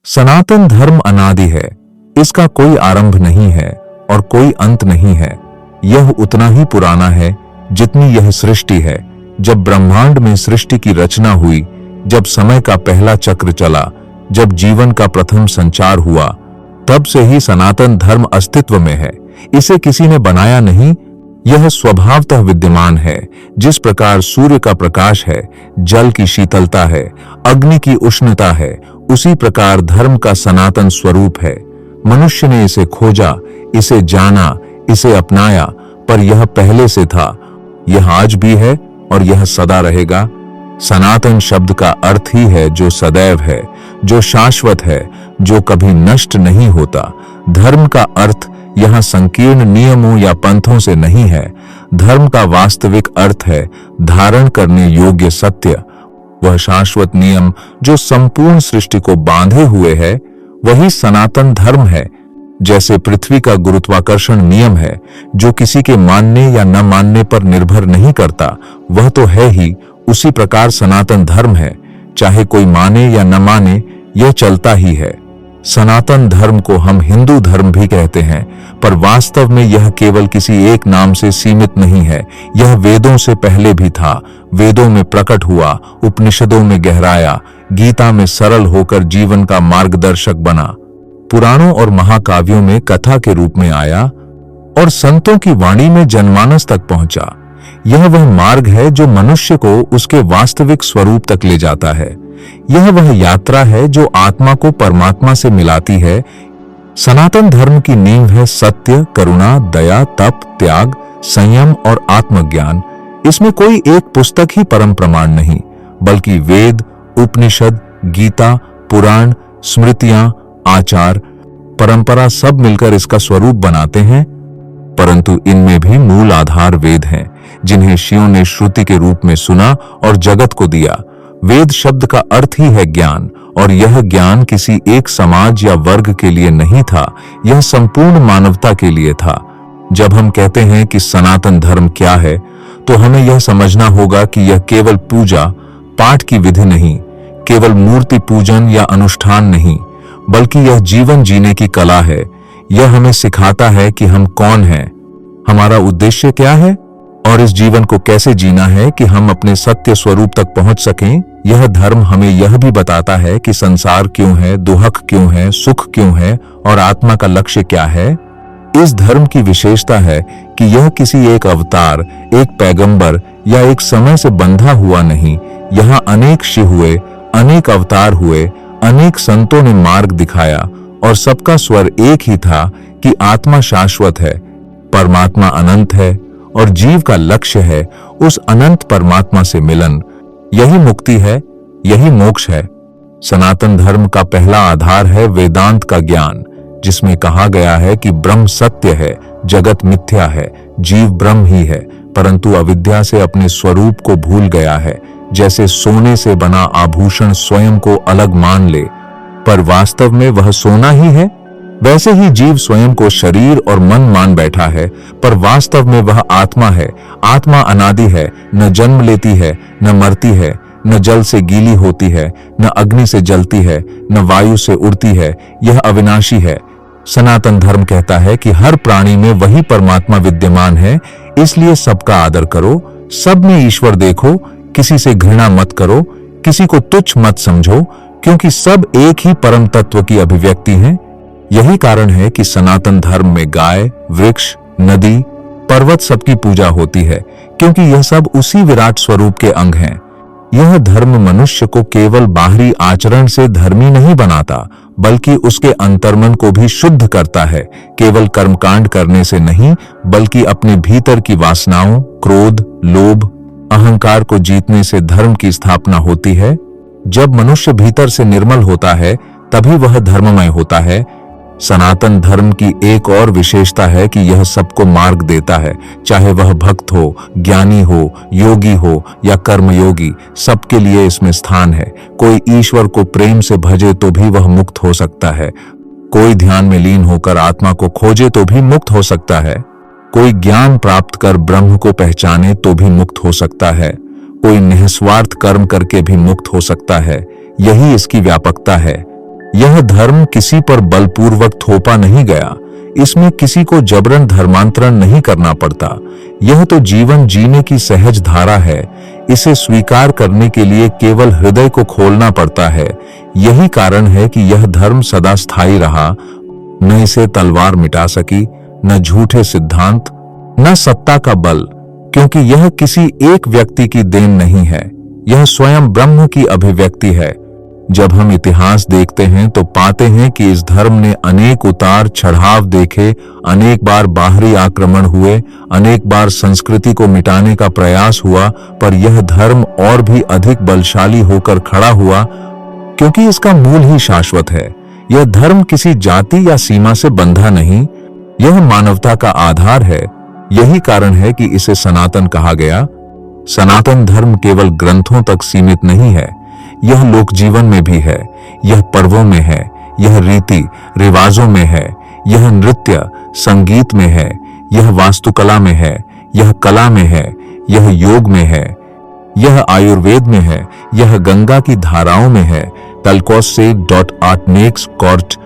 सनातन धर्म अनादि है, इसका कोई आरंभ नहीं है और कोई अंत नहीं है। यह उतना ही पुराना है जितनी यह सृष्टि है। जब ब्रह्मांड में सृष्टि की रचना हुई, जब समय का पहला चक्र चला, जब जीवन का प्रथम संचार हुआ, तब से ही सनातन धर्म अस्तित्व में है। इसे किसी ने बनाया नहीं, यह स्वभावतः विद्यमान है। जिस प्रकार सूर्य का प्रकाश है, जल की शीतलता है, अग्नि की उष्णता है, उसी प्रकार धर्म का सनातन स्वरूप है। मनुष्य ने इसे खोजा, इसे जाना, इसे अपनाया, पर यह पहले से था, यह आज भी है और यह सदा रहेगा। सनातन शब्द का अर्थ ही है जो सदैव है, जो शाश्वत है, जो कभी नष्ट नहीं होता। धर्म का अर्थ यहां संकीर्ण नियमों या पंथों से नहीं है। धर्म का वास्तविक अर्थ है धारण करने योग्य सत्य। वह शाश्वत नियम जो संपूर्ण सृष्टि को बांधे हुए है, वही सनातन धर्म है। जैसे पृथ्वी का गुरुत्वाकर्षण नियम है, जो किसी के मानने या न मानने पर निर्भर नहीं करता, वह तो है ही, उसी प्रकार सनातन धर्म है। चाहे कोई माने या न माने, यह चलता ही है। सनातन धर्म को हम हिंदू धर्म भी कहते हैं, पर वास्तव में यह केवल किसी एक नाम से सीमित नहीं है। यह वेदों से पहले भी था। वेदों में प्रकट हुआ, उपनिषदों में गहराया, गीता में सरल होकर जीवन का मार्गदर्शक बना, पुराणों और महाकाव्यों में कथा के रूप में आया और संतों की वाणी में जनमानस तक पहुंचा। यह वह मार्ग है जो मनुष्य को उसके वास्तविक स्वरूप तक ले जाता है। यह वह यात्रा है जो आत्मा को परमात्मा से मिलाती है। सनातन धर्म की नींव है सत्य, करुणा, दया, तप, त्याग, संयम और आत्मज्ञान। इसमें कोई एक पुस्तक ही परम प्रमाण नहीं, बल्कि वेद, उपनिषद, गीता, पुराण, स्मृतियां, आचार, परंपरा सब मिलकर इसका स्वरूप बनाते हैं। परंतु इनमें भी मूल आधार वेद हैं, जिन्हें ऋषियों ने श्रुति के रूप में सुना और जगत को दिया। वेद शब्द का अर्थ ही है ज्ञान, और यह ज्ञान किसी एक समाज या वर्ग के लिए नहीं था, यह संपूर्ण मानवता के लिए था। जब हम कहते हैं कि सनातन धर्म क्या है, तो हमें यह समझना होगा कि यह केवल पूजा पाठ की विधि नहीं, केवल मूर्ति पूजन या अनुष्ठान नहीं, बल्कि यह जीवन जीने की कला है। यह हमें सिखाता है कि हम कौन हैं, हमारा उद्देश्य क्या है और इस जीवन को कैसे जीना है कि हम अपने सत्य स्वरूप तक पहुंच सकें। यह धर्म हमें यह भी बताता है कि संसार क्यों है, दुहक क्यों है, सुख क्यों है और आत्मा का लक्ष्य क्या है। इस धर्म की विशेषता है कि यह किसी एक अवतार, एक पैगंबर या एक समय से बंधा हुआ नहीं। यहाँ अनेक ऋषि हुए, अनेक अवतार हुए, अनेक संतों ने मार्ग दिखाया और सबका स्वर एक ही था कि आत्मा शाश्वत है, परमात्मा अनंत है और जीव का लक्ष्य है उस अनंत परमात्मा से मिलन। यही मुक्ति है, यही मोक्ष है। सनातन धर्म का पहला आधार है वेदांत का ज्ञान, जिसमें कहा गया है कि ब्रह्म सत्य है, जगत मिथ्या है, जीव ब्रह्म ही है, परंतु अविद्या से अपने स्वरूप को भूल गया है। जैसे सोने से बना आभूषण स्वयं को अलग मान ले, पर वास्तव में वह सोना ही है, वैसे ही जीव स्वयं को शरीर और मन मान बैठा है, पर वास्तव में वह आत्मा है। आत्मा अनादि है, न जन्म लेती है, न मरती है, न जल से गीली होती है, न अग्नि से जलती है, न वायु से उड़ती है। यह अविनाशी है। सनातन धर्म कहता है कि हर प्राणी में वही परमात्मा विद्यमान है, इसलिए सबका आदर करो, सब में ईश्वर देखो, किसी से घृणा मत करो, किसी को तुच्छ मत समझो, क्योंकि सब एक ही परम तत्व की अभिव्यक्ति हैं। यही कारण है कि सनातन धर्म में गाय, वृक्ष, नदी, पर्वत सबकी पूजा होती है, क्योंकि यह सब उसी विराट स्वरूप के अंग हैं। यह धर्म मनुष्य को केवल बाहरी आचरण से धर्मी नहीं बनाता, बल्कि उसके अंतर्मन को भी शुद्ध करता है। केवल कर्मकांड करने से नहीं, बल्कि अपने भीतर की वासनाओं, क्रोध, लोभ, अहंकार को जीतने से धर्म की स्थापना होती है। जब मनुष्य भीतर से निर्मल होता है, तभी वह धर्ममय होता है। सनातन धर्म की एक और विशेषता है कि यह सबको मार्ग देता है, चाहे वह भक्त हो, ज्ञानी हो, योगी हो या कर्मयोगी, सबके लिए इसमें स्थान है। कोई ईश्वर को प्रेम से भजे तो भी वह मुक्त हो सकता है, कोई ध्यान में लीन होकर आत्मा को खोजे तो भी मुक्त हो सकता है, कोई ज्ञान प्राप्त कर ब्रह्म को पहचाने तो भी मुक्त हो सकता है, कोई निस्वार्थ कर्म करके भी मुक्त हो सकता है। यही इसकी व्यापकता है। यह धर्म किसी पर बलपूर्वक थोपा नहीं गया, इसमें किसी को जबरन धर्मांतरण नहीं करना पड़ता। यह तो जीवन जीने की सहज धारा है। इसे स्वीकार करने के लिए केवल हृदय को खोलना पड़ता है। यही कारण है कि यह धर्म सदा स्थायी रहा। न इसे तलवार मिटा सकी, न झूठे सिद्धांत, न सत्ता का बल, क्योंकि यह किसी एक व्यक्ति की देन नहीं है, यह स्वयं ब्रह्म की अभिव्यक्ति है। जब हम इतिहास देखते हैं तो पाते हैं कि इस धर्म ने अनेक उतार चढ़ाव देखे, अनेक बार बाहरी आक्रमण हुए, अनेक बार संस्कृति को मिटाने का प्रयास हुआ, पर यह धर्म और भी अधिक बलशाली होकर खड़ा हुआ, क्योंकि इसका मूल ही शाश्वत है। यह धर्म किसी जाति या सीमा से बंधा नहीं, यह मानवता का आधार है। यही कारण है कि इसे सनातन कहा गया। सनातन धर्म केवल ग्रंथों तक सीमित नहीं है, यह लोक जीवन में भी है, यह पर्वों में है, यह रीति रिवाजों में है, यह नृत्य संगीत में है, यह वास्तुकला में है, यह कला में है, यह योग में है, यह आयुर्वेद में है, यह गंगा की धाराओं में है, talcossaid.artmakes.court,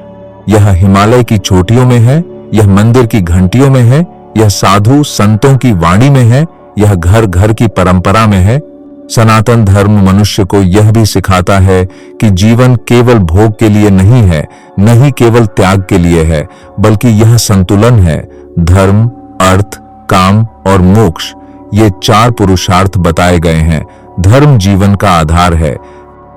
यह हिमालय की चोटियों में है, यह मंदिर की घंटियों में है, यह साधु संतों की वाणी में है, यह घर घर की परंपरा में है। सनातन धर्म मनुष्य को यह भी सिखाता है कि जीवन केवल भोग के लिए नहीं है, न ही केवल त्याग के लिए है, बल्कि यह संतुलन है। धर्म, अर्थ, काम और मोक्ष, ये 4 पुरुषार्थ बताए गए हैं। धर्म जीवन का आधार है,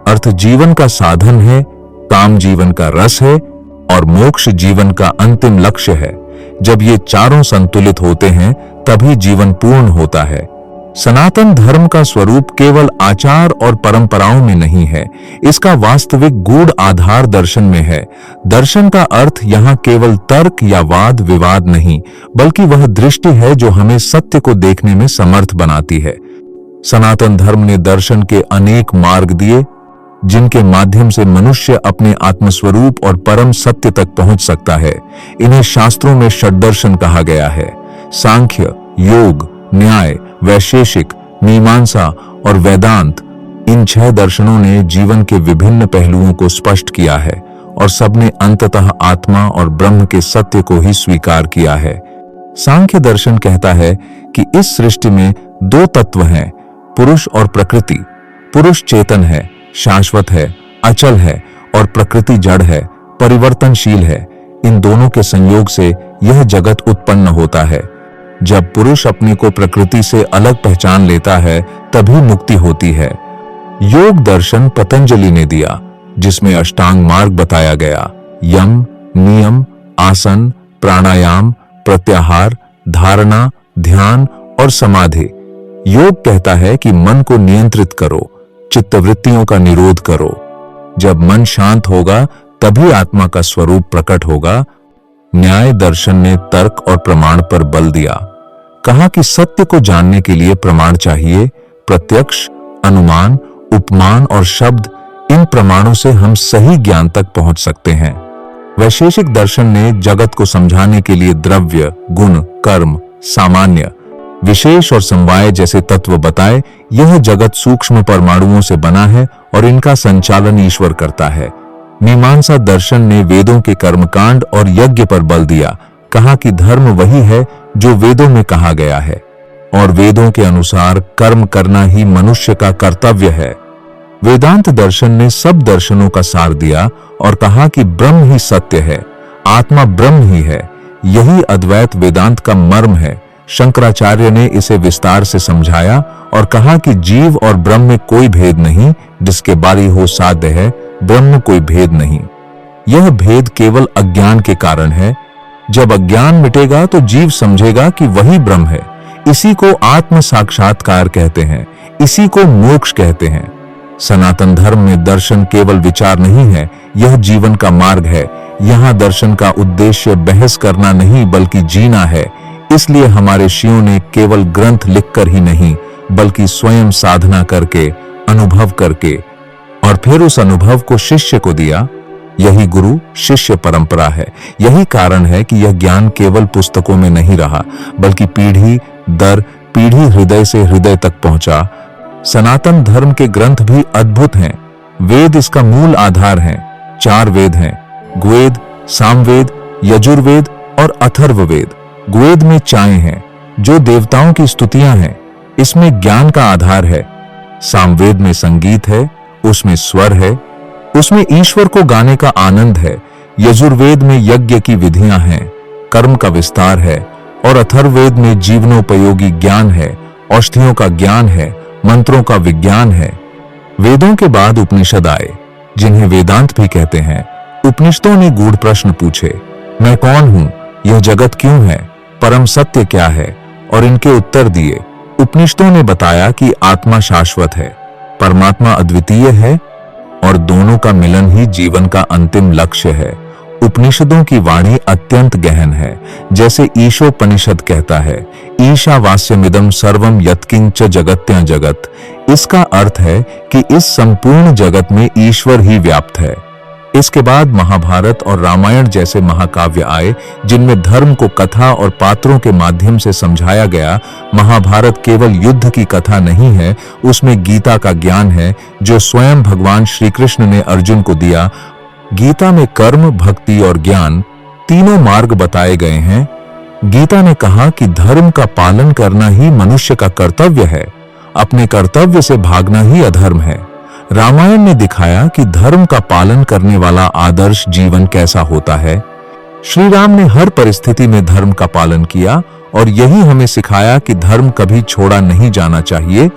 अर्थ जीवन का साधन है, काम जीवन का रस है और मोक्ष जीवन का अंतिम लक्ष्य है। जब ये चारों संतुलित होते हैं तभी जीवन पूर्ण होता है। सनातन धर्म का स्वरूप केवल आचार और परंपराओं में नहीं है, इसका वास्तविक गूढ़ आधार दर्शन में है। दर्शन का अर्थ यहाँ केवल तर्क या वाद विवाद नहीं, बल्कि वह दृष्टि है जो हमें सत्य को देखने में समर्थ बनाती है। सनातन धर्म ने दर्शन के अनेक मार्ग दिए, जिनके माध्यम से मनुष्य अपने आत्मस्वरूप और परम सत्य तक पहुंच सकता है। इन्हें शास्त्रों में षड्दर्शन कहा गया है। सांख्य, योग, न्याय, वैशेषिक, मीमांसा और वेदांत, इन 6 दर्शनों ने जीवन के विभिन्न पहलुओं को स्पष्ट किया है और सबने अंततः आत्मा और ब्रह्म के सत्य को ही स्वीकार किया है। सांख्य दर्शन कहता है कि इस सृष्टि में 2 तत्व हैं, पुरुष और प्रकृति। पुरुष चेतन है, शाश्वत है, अचल है और प्रकृति जड़ है, परिवर्तनशील है। इन दोनों के संयोग से यह जगत उत्पन्न होता है। जब पुरुष अपने को प्रकृति से अलग पहचान लेता है तभी मुक्ति होती है। योग दर्शन पतंजलि ने दिया, जिसमें अष्टांग मार्ग बताया गया, यम, नियम, आसन, प्राणायाम, प्रत्याहार, धारणा, ध्यान और समाधि। योग कहता है कि मन को नियंत्रित करो, चित्तवृत्तियों का निरोध करो। जब मन शांत होगा तभी आत्मा का स्वरूप प्रकट होगा। न्याय दर्शन ने तर्क और प्रमाण पर बल दिया, कहा कि सत्य को जानने के लिए प्रमाण चाहिए। प्रत्यक्ष, अनुमान, उपमान और शब्द, इन प्रमाणों से हम सही ज्ञान तक पहुंच सकते हैं। वैशेषिक दर्शन ने जगत को समझाने के लिए द्रव्य, गुण, कर्म, सामान्य, विशेष और समवाय जैसे तत्व बताए। यह जगत सूक्ष्म परमाणुओं से बना है और इनका संचालन ईश्वर करता है। मीमांसा दर्शन ने वेदों के कर्मकांड और यज्ञ पर बल दिया, कहा कि धर्म वही है जो वेदों में कहा गया है और वेदों के अनुसार कर्म करना ही मनुष्य का कर्तव्य है। वेदांत दर्शन ने सब दर्शनों का सार दिया और कहा कि ब्रह्म ही सत्य है, आत्मा ब्रह्म ही है। यही अद्वैत वेदांत का मर्म है। शंकराचार्य ने इसे विस्तार से समझाया और कहा कि जीव और ब्रह्म में कोई भेद नहीं, जिसके बारी हो साध्य है, ब्रह्म कोई भेद नहीं। यह भेद केवल अज्ञान के कारण है। जब अज्ञान मिटेगा तो जीव समझेगा कि वही ब्रह्म है। इसी को आत्म साक्षात्कार कहते हैं, इसी को मोक्ष कहते हैं। सनातन धर्म में दर्शन केवल विचार नहीं है, यह जीवन का मार्ग है। यहाँ दर्शन का उद्देश्य बहस करना नहीं बल्कि जीना है। इसलिए हमारे ऋषियों ने केवल ग्रंथ लिखकर ही नहीं, बल्कि स्वयं साधना करके, अनुभव करके और फिर उस अनुभव को शिष्य को दिया। यही गुरु शिष्य परंपरा है। यही कारण है कि यह ज्ञान केवल पुस्तकों में नहीं रहा, बल्कि पीढ़ी दर पीढ़ी हृदय से हृदय तक पहुंचा। सनातन धर्म के ग्रंथ भी अद्भुत हैं। वेद इसका मूल आधार है। 4 वेद हैं, गुवेद, सामवेद, यजुर्वेद और अथर्ववेद। गुवेद में चाएं हैं जो देवताओं की स्तुतियां हैं, इसमें ज्ञान का आधार है। सामवेद में संगीत है, उसमें स्वर है, उसमें ईश्वर को गाने का आनंद है। यजुर्वेद में यज्ञ की विधियां हैं, कर्म का विस्तार है। और अथर्ववेद में जीवनोपयोगी ज्ञान है, औषधियों का ज्ञान है, मंत्रों का विज्ञान है। वेदों के बाद उपनिषद आए, जिन्हें वेदांत भी कहते हैं। उपनिषदों ने गूढ़ प्रश्न पूछे, मैं कौन हूं, यह जगत क्यों है, परम सत्य क्या है, और इनके उत्तर दिए। उपनिषदों ने बताया कि आत्मा शाश्वत है, परमात्मा अद्वितीय है और दोनों का मिलन ही जीवन का अंतिम लक्ष्य है। उपनिषदों की वाणी अत्यंत गहन है। जैसे ईशोपनिषद कहता है, ईशावास्यमिदं सर्वं यत्किंच जगत्या जगत। इसका अर्थ है कि इस संपूर्ण जगत में ईश्वर ही व्याप्त है। इसके बाद महाभारत और रामायण जैसे महाकाव्य आए, जिनमें धर्म को कथा और पात्रों के माध्यम से समझाया गया। महाभारत केवल युद्ध की कथा नहीं है, उसमें गीता का ज्ञान है, जो स्वयं भगवान श्री कृष्ण ने अर्जुन को दिया। गीता में कर्म, भक्ति और ज्ञान तीनों मार्ग बताए गए हैं। गीता ने कहा कि धर्म का पालन करना ही मनुष्य का कर्तव्य है, अपने कर्तव्य से भागना ही अधर्म है। रामायण ने दिखाया कि धर्म का पालन करने वाला आदर्श जीवन कैसा होता है। श्री राम ने हर परिस्थिति में धर्म का पालन किया और यही हमें सिखाया कि धर्म कभी छोड़ा नहीं जाना चाहिए।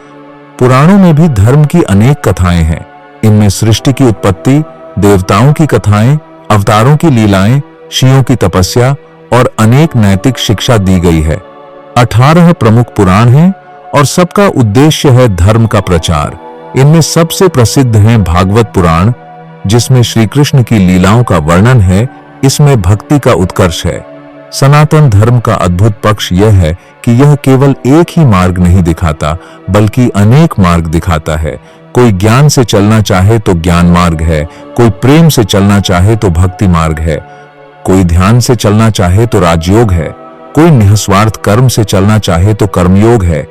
पुराणों में भी धर्म की अनेक कथाएं हैं। इनमें सृष्टि की उत्पत्ति, देवताओं की कथाएं, अवतारों की लीलाएं, ऋषियों की तपस्या और अनेक नैतिक शिक्षा दी गई है। 18 प्रमुख पुराण हैं और सबका उद्देश्य है धर्म का प्रचार। इनमें सबसे प्रसिद्ध है भागवत पुराण, जिसमें श्री कृष्ण की लीलाओं का वर्णन है। इसमें भक्ति का उत्कर्ष है। सनातन धर्म का अद्भुत पक्ष यह है कि यह केवल एक ही मार्ग नहीं दिखाता, बल्कि अनेक मार्ग दिखाता है। कोई ज्ञान से चलना चाहे तो ज्ञान मार्ग है, कोई प्रेम से चलना चाहे तो भक्ति मार्ग है, कोई ध्यान से चलना चाहे तो राजयोग है, कोई निस्वार्थ कर्म से चलना चाहे तो कर्मयोग है,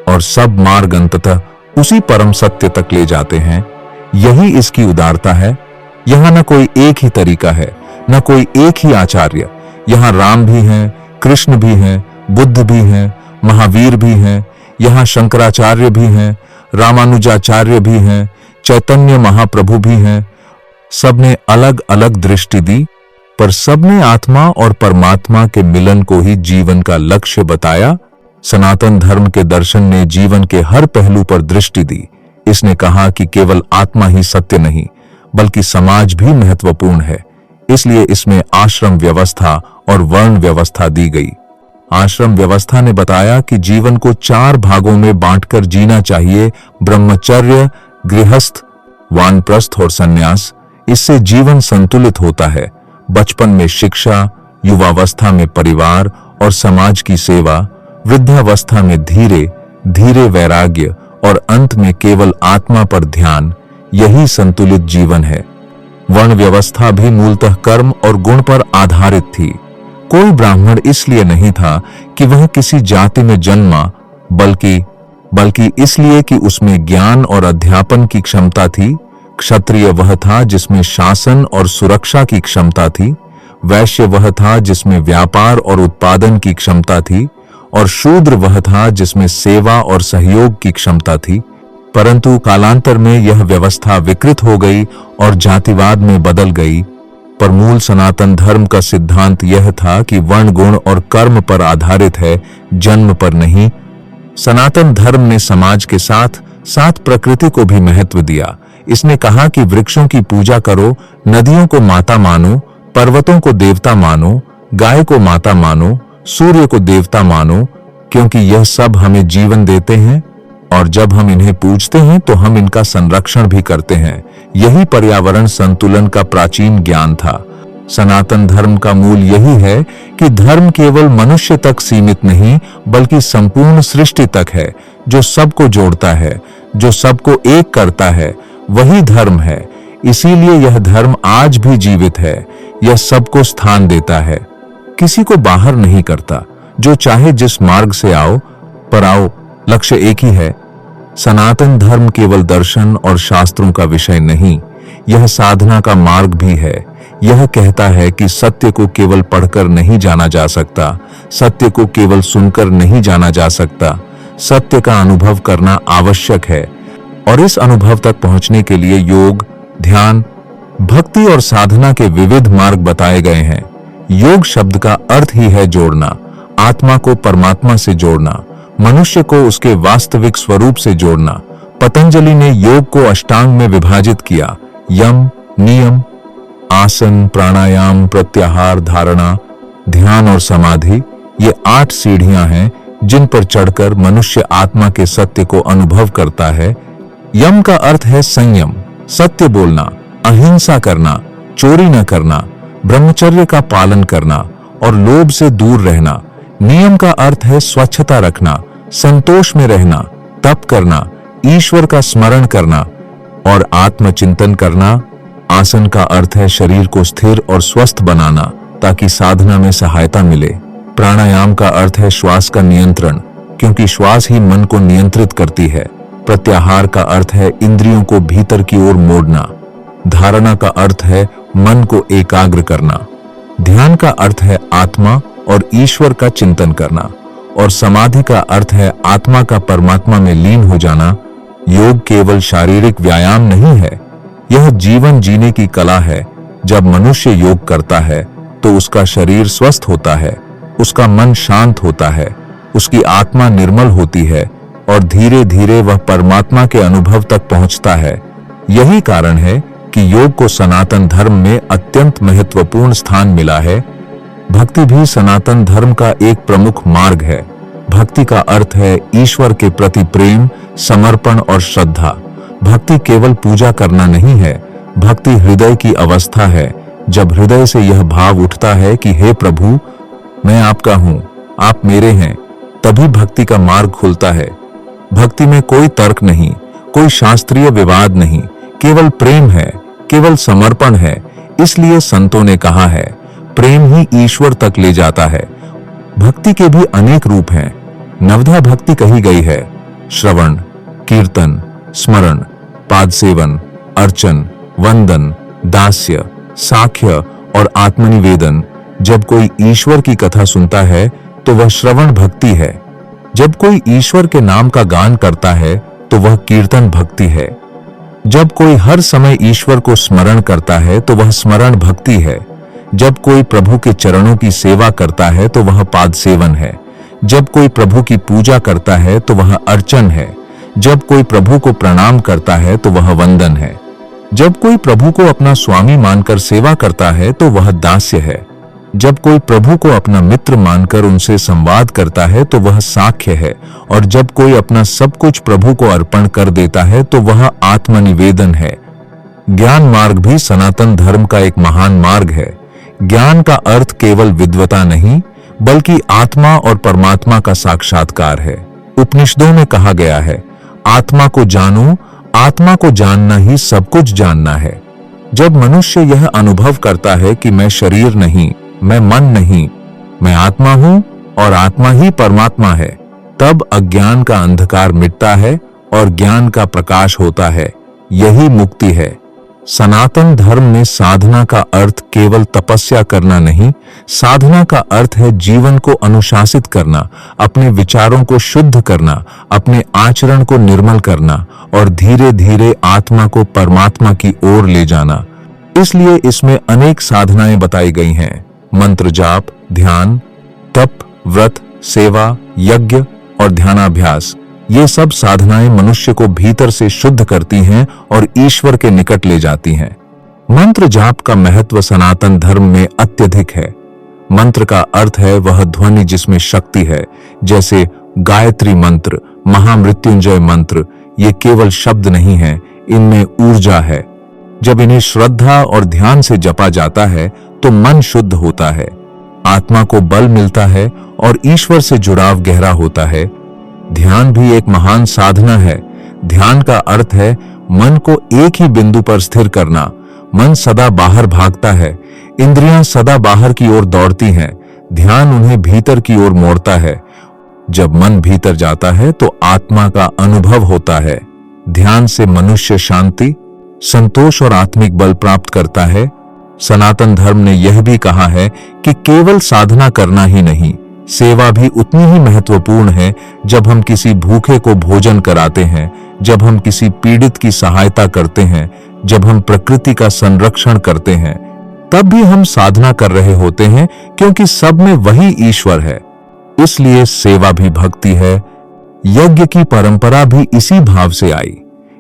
और सब मार्ग अंततः उसी परम सत्य तक ले जाते हैं। यही इसकी उदारता है। यहाँ न कोई एक ही तरीका है, न कोई एक ही आचार्य। यहाँ राम भी हैं, कृष्ण भी हैं, बुद्ध भी हैं, महावीर भी हैं, यहाँ शंकराचार्य भी हैं, रामानुजाचार्य भी हैं, चैतन्य महाप्रभु भी हैं। सबने अलग अलग दृष्टि दी, पर सबने आत्मा और परमात्मा के मिलन को ही जीवन का लक्ष्य बताया। सनातन धर्म के दर्शन ने जीवन के हर पहलू पर दृष्टि दी। इसने कहा कि केवल आत्मा ही सत्य नहीं, बल्कि समाज भी महत्वपूर्ण है। इसलिए इसमें आश्रम व्यवस्था और वर्ण व्यवस्था दी गई। आश्रम व्यवस्था ने बताया कि जीवन को 4 भागों में बांटकर जीना चाहिए: ब्रह्मचर्य, गृहस्थ, वानप्रस्थ और संन्यास। इससे जीवन संतुलित होता है। बचपन में शिक्षा, युवावस्था में परिवार और समाज की सेवा, वृद्धावस्था में धीरे धीरे वैराग्य और अंत में केवल आत्मा पर ध्यान। यही संतुलित जीवन है। वर्ण व्यवस्था भी मूलतः कर्म और गुण पर आधारित थी। कोई ब्राह्मण इसलिए नहीं था कि वह किसी जाति में जन्मा, बल्कि इसलिए कि उसमें ज्ञान और अध्यापन की क्षमता थी। क्षत्रिय वह था जिसमें शासन और सुरक्षा की क्षमता थी। वैश्य वह था जिसमें व्यापार और उत्पादन की क्षमता थी, और शूद्र वह था जिसमें सेवा और सहयोग की क्षमता थी। परंतु कालांतर में यह व्यवस्था विकृत हो गई और जातिवाद में बदल गई। पर मूल सनातन धर्म का सिद्धांत यह था कि वर्ण, गुण और कर्म पर आधारित है, जन्म पर नहीं। सनातन धर्म ने समाज के साथ साथ प्रकृति को भी महत्व दिया। इसने कहा कि वृक्षों की पूजा करो, नदियों को माता मानो, पर्वतों को देवता मानो, गाय को माता मानो, सूर्य को देवता मानो, क्योंकि यह सब हमें जीवन देते हैं और जब हम इन्हें पूजते हैं तो हम इनका संरक्षण भी करते हैं। यही पर्यावरण संतुलन का प्राचीन ज्ञान था। सनातन धर्म का मूल यही है कि धर्म केवल मनुष्य तक सीमित नहीं, बल्कि संपूर्ण सृष्टि तक है। जो सबको जोड़ता है, जो सबको एक करता है, वही धर्म है। इसीलिए यह धर्म आज भी जीवित है। यह सबको स्थान देता है, किसी को बाहर नहीं करता। जो चाहे जिस मार्ग से आओ, पर आओ, लक्ष्य एक ही है। सनातन धर्म केवल दर्शन और शास्त्रों का विषय नहीं, यह साधना का मार्ग भी है। यह कहता है कि सत्य को केवल पढ़कर नहीं जाना जा सकता, सत्य को केवल सुनकर नहीं जाना जा सकता, सत्य का अनुभव करना आवश्यक है। और इस अनुभव तक पहुंचने के लिए योग, ध्यान, भक्ति और साधना के विविध मार्ग बताए गए हैं। योग शब्द का अर्थ ही है जोड़ना, आत्मा को परमात्मा से जोड़ना, मनुष्य को उसके वास्तविक स्वरूप से जोड़ना। पतंजलि ने योग को अष्टांग में विभाजित किया। यम, नियम, आसन, प्राणायाम, प्रत्याहार, धारणा, ध्यान और समाधि, ये 8 सीढ़ियां हैं जिन पर चढ़कर मनुष्य आत्मा के सत्य को अनुभव करता है। यम का अर्थ है संयम, सत्य बोलना, अहिंसा करना, चोरी न करना, ब्रह्मचर्य का पालन करना और लोभ से दूर रहना। नियम का अर्थ है स्वच्छता रखना, संतोष में रहना, तप करना, ईश्वर का स्मरण करना और आत्मचिंतन करना। आसन का अर्थ है शरीर को स्थिर और स्वस्थ बनाना ताकि साधना में सहायता मिले। प्राणायाम का अर्थ है श्वास का नियंत्रण, क्योंकि श्वास ही मन को नियंत्रित करती है। प्रत्याहार का अर्थ है इंद्रियों को भीतर की ओर मोड़ना। धारणा का अर्थ है मन को एकाग्र करना। ध्यान का अर्थ है आत्मा और ईश्वर का चिंतन करना और समाधि का अर्थ है आत्मा का परमात्मा में लीन हो जाना। योग केवल शारीरिक व्यायाम नहीं है, यह जीवन जीने की कला है। जब मनुष्य योग करता है तो उसका शरीर स्वस्थ होता है, उसका मन शांत होता है, उसकी आत्मा निर्मल होती है और धीरे धीरे वह परमात्मा के अनुभव तक पहुंचता है। यही कारण है कि योग को सनातन धर्म में अत्यंत महत्वपूर्ण स्थान मिला है। भक्ति भी सनातन धर्म का एक प्रमुख मार्ग है। भक्ति का अर्थ है ईश्वर के प्रति प्रेम, समर्पण और श्रद्धा। भक्ति केवल पूजा करना नहीं है, भक्ति हृदय की अवस्था है। जब हृदय से यह भाव उठता है कि हे प्रभु, मैं आपका हूं, आप मेरे हैं, तभी भक्ति का मार्ग खुलता है। भक्ति में कोई तर्क नहीं, कोई शास्त्रीय विवाद नहीं, केवल प्रेम है, केवल समर्पण है। इसलिए संतों ने कहा है, प्रेम ही ईश्वर तक ले जाता है। भक्ति के भी अनेक रूप हैं। नवधा भक्ति कही गई है। श्रवण, कीर्तन, स्मरण, पाद सेवन, अर्चन, वंदन, दास्य, साख्य और आत्मनिवेदन। जब कोई ईश्वर की कथा सुनता है तो वह श्रवण भक्ति है। जब कोई ईश्वर के नाम का गान करता है तो वह कीर्तन भक्ति है। जब कोई हर समय ईश्वर को स्मरण करता है तो वह स्मरण भक्ति है। जब कोई प्रभु के चरणों की सेवा करता है तो वह पाद सेवन है। जब कोई प्रभु की पूजा करता है तो वह अर्चन है। जब कोई प्रभु को प्रणाम करता है तो वह वंदन है। जब कोई प्रभु को अपना स्वामी मानकर सेवा करता है तो वह दास्य है। जब कोई प्रभु को अपना मित्र मानकर उनसे संवाद करता है तो वह साख्य है। और जब कोई अपना सब कुछ प्रभु को अर्पण कर देता है तो वह आत्मनिवेदन है। ज्ञान मार्ग भी सनातन धर्म का एक महान मार्ग है। ज्ञान का अर्थ केवल विद्वता नहीं, बल्कि आत्मा और परमात्मा का साक्षात्कार है। उपनिषदों में कहा गया है, आत्मा को जानो, आत्मा को जानना ही सब कुछ जानना है। जब मनुष्य यह अनुभव करता है कि मैं शरीर नहीं, मैं मन नहीं, मैं आत्मा हूं और आत्मा ही परमात्मा है, तब अज्ञान का अंधकार मिटता है और ज्ञान का प्रकाश होता है। यही मुक्ति है। सनातन धर्म में साधना का अर्थ केवल तपस्या करना नहीं, साधना का अर्थ है जीवन को अनुशासित करना, अपने विचारों को शुद्ध करना, अपने आचरण को निर्मल करना और धीरे धीरे आत्मा को परमात्मा की ओर ले जाना। इसलिए इसमें अनेक साधनाएं बताई गई हैं। मंत्र जाप, ध्यान, तप, व्रत, सेवा, यज्ञ और ध्यानाभ्यास, ये सब साधनाएं मनुष्य को भीतर से शुद्ध करती हैं और ईश्वर के निकट ले जाती हैं। मंत्र जाप का महत्व सनातन धर्म में अत्यधिक है। मंत्र का अर्थ है वह ध्वनि जिसमें शक्ति है, जैसे गायत्री मंत्र, महामृत्युंजय मंत्र। ये केवल शब्द नहीं है, इनमें ऊर्जा है। जब इन्हें श्रद्धा और ध्यान से जपा जाता है तो मन शुद्ध होता है, आत्मा को बल मिलता है और ईश्वर से जुड़ाव गहरा होता है। ध्यान भी एक महान साधना है। ध्यान का अर्थ है मन को एक ही बिंदु पर स्थिर करना। मन सदा बाहर भागता है, इंद्रियां सदा बाहर की ओर दौड़ती हैं, ध्यान उन्हें भीतर की ओर मोड़ता है। जब मन भीतर जाता है तो आत्मा का अनुभव होता है। ध्यान से मनुष्य शांति, संतोष और आत्मिक बल प्राप्त करता है। सनातन धर्म ने यह भी कहा है कि केवल साधना करना ही नहीं, सेवा भी उतनी ही महत्वपूर्ण है। जब हम किसी भूखे को भोजन कराते हैं, जब हम किसी पीड़ित की सहायता करते हैं, जब हम प्रकृति का संरक्षण करते हैं, तब भी हम साधना कर रहे होते हैं, क्योंकि सब में वही ईश्वर है। इसलिए सेवा भी भक्ति है। यज्ञ की परंपरा भी इसी भाव से आई।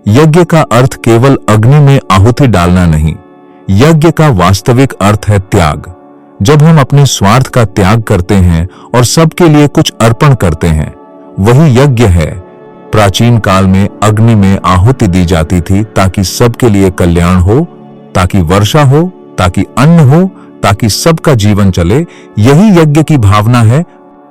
यज्ञ का अर्थ केवल अग्नि में आहुति डालना नहीं, यज्ञ का वास्तविक अर्थ है त्याग। जब हम अपने स्वार्थ का त्याग करते हैं और सबके लिए कुछ अर्पण करते हैं, वही यज्ञ है। प्राचीन काल में अग्नि में आहुति दी जाती थी ताकि सबके लिए कल्याण हो, ताकि वर्षा हो, ताकि अन्न हो, ताकि सबका जीवन चले। यही यज्ञ की भावना है।